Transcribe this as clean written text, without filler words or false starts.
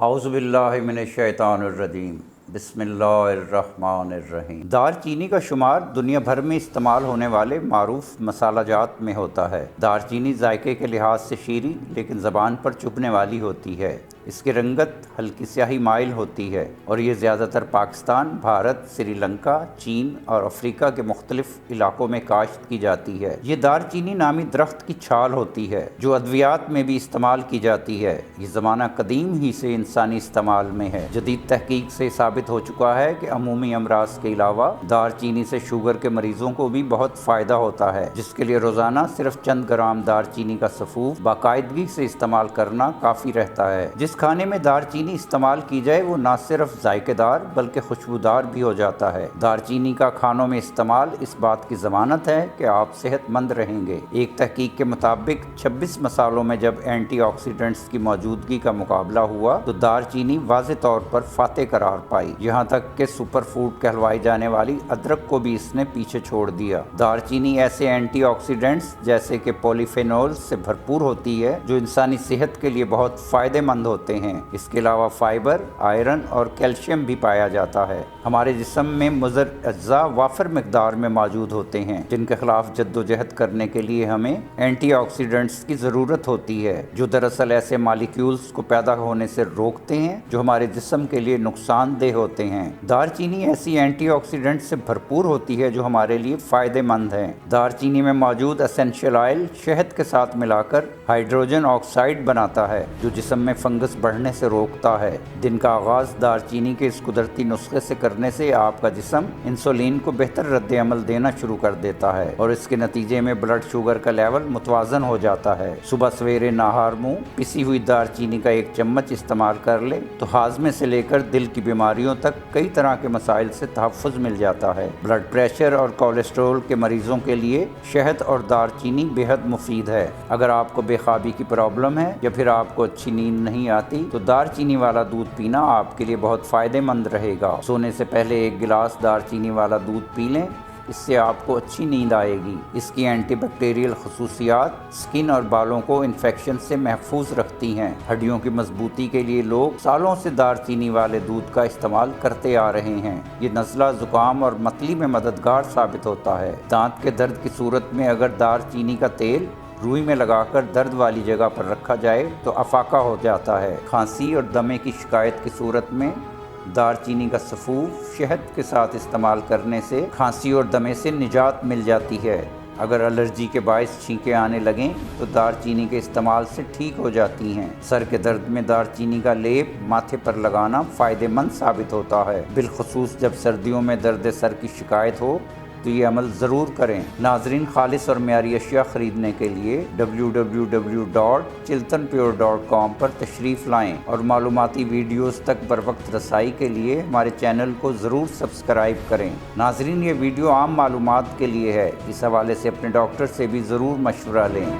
اعوذ باللہ من الشیطان الرجیم، بسم اللہ الرحمن الرحیم۔ دار چینی کا شمار دنیا بھر میں استعمال ہونے والے معروف مسالہ جات میں ہوتا ہے۔ دار چینی ذائقے کے لحاظ سے شیریں لیکن زبان پر چبھنے والی ہوتی ہے۔ اس کی رنگت ہلکی سیاہی مائل ہوتی ہے اور یہ زیادہ تر پاکستان، بھارت، سری لنکا، چین اور افریقہ کے مختلف علاقوں میں کاشت کی جاتی ہے۔ یہ دار چینی نامی درخت کی چھال ہوتی ہے جو ادویات میں بھی استعمال کی جاتی ہے۔ یہ زمانہ قدیم ہی سے انسانی استعمال میں ہے۔ جدید تحقیق سے ثابت ہو چکا ہے کہ عمومی امراض کے علاوہ دار چینی سے شوگر کے مریضوں کو بھی بہت فائدہ ہوتا ہے، جس کے لیے روزانہ صرف چند گرام دار چینی کا سفوف باقاعدگی سے استعمال کرنا کافی رہتا ہے۔ جس کھانے میں دار چینی استعمال کی جائے وہ نہ صرف ذائقے دار بلکہ خوشبودار بھی ہو جاتا ہے۔ دار چینی کا کھانوں میں استعمال اس بات کی ضمانت ہے کہ آپ صحت مند رہیں گے۔ ایک تحقیق کے مطابق 26 مسالوں میں جب اینٹی آکسیڈنٹس کی موجودگی کا مقابلہ ہوا تو دار چینی واضح طور پر فاتح قرار پائی، یہاں تک کہ سپر فوڈ کہلوائی جانے والی ادرک کو بھی اس نے پیچھے چھوڑ دیا۔ دار چینی ایسے اینٹی آکسیڈنٹس جیسے کہ پولی فینول سے بھرپور ہوتی ہے جو انسانی صحت کے لیے بہت فائدہ مند ہوتے ہیں۔ اس کے علاوہ فائبر، آئرن اور کیلشیم بھی پایا جاتا ہے۔ ہمارے جسم میں مضر اجزاء وافر مقدار میں موجود ہوتے ہیں جن کے خلاف جدوجہد کرنے کے لیے ہمیں اینٹی آکسیڈنٹس کی ضرورت ہوتی ہے، جو دراصل ایسے مالیکیولز کو پیدا ہونے سے روکتے ہیں جو ہمارے جسم کے لیے نقصان دہ ہوتے ہیں۔ دار چینی ایسی اینٹی آکسیڈنٹ سے بھرپور ہوتی ہے جو ہمارے لیے فائدہ مند ہیں۔ دار چینی میں موجود اسینشیل آئل شہد کے ساتھ ملا کر ہائیڈروجن آکسائڈ بناتا ہے جو جسم میں فنگس بڑھنے سے روکتا ہے۔ دن کا آغاز دار چینی کے اس قدرتی نسخے سے کرنے سے آپ کا جسم انسولین کو بہتر رد عمل دینا شروع کر دیتا ہے اور اس کے نتیجے میں بلڈ شوگر کا لیول متوازن ہو جاتا ہے۔ صبح سویرے نہار منہ پسی ہوئی دار چینی کا 1 چمچ استعمال کر لے تو ہاضمے سے لے کر دل کی بیماریوں تک کئی طرح کے مسائل سے تحفظ مل جاتا ہے۔ بلڈ پریشر اور کولیسٹرول کے مریضوں کے لیے شہد اور دار چینی بے حد مفید ہے۔ اگر آپ کو بے خوابی کی پرابلم ہے یا پھر آپ کو اچھی نیند نہیں آتی تو دار چینی والا دودھ پینا آپ کے لیے بہت فائدہ مند رہے گا۔ سونے سے پہلے 1 گلاس دار چینی والا دودھ پی لیں، اس سے آپ کو اچھی نیند آئے گی۔ اس کی اینٹی بیکٹیریل خصوصیات سکن اور بالوں کو انفیکشن سے محفوظ رکھتی ہیں۔ ہڈیوں کی مضبوطی کے لیے لوگ سالوں سے دار چینی والے دودھ کا استعمال کرتے آ رہے ہیں۔ یہ نزلہ، زکام اور متلی میں مددگار ثابت ہوتا ہے۔ دانت کے درد کی صورت میں اگر دار چینی کا تیل روئی میں لگا کر درد والی جگہ پر رکھا جائے تو افاقہ ہو جاتا ہے۔ کھانسی اور دمے کی شکایت کی صورت میں دار چینی کا سفوف شہد کے ساتھ استعمال کرنے سے کھانسی اور دمے سے نجات مل جاتی ہے۔ اگر الرجی کے باعث چھینکیں آنے لگیں تو دار چینی کے استعمال سے ٹھیک ہو جاتی ہیں۔ سر کے درد میں دار چینی کا لیپ ماتھے پر لگانا فائدہ مند ثابت ہوتا ہے، بالخصوص جب سردیوں میں درد سر کی شکایت ہو تو یہ عمل ضرور کریں۔ ناظرین، خالص اور معیاری اشیاء خریدنے کے لیے www.chiltanpure.com پر تشریف لائیں اور معلوماتی ویڈیوز تک بروقت رسائی کے لیے ہمارے چینل کو ضرور سبسکرائب کریں۔ ناظرین، یہ ویڈیو عام معلومات کے لیے ہے، اس حوالے سے اپنے ڈاکٹر سے بھی ضرور مشورہ لیں۔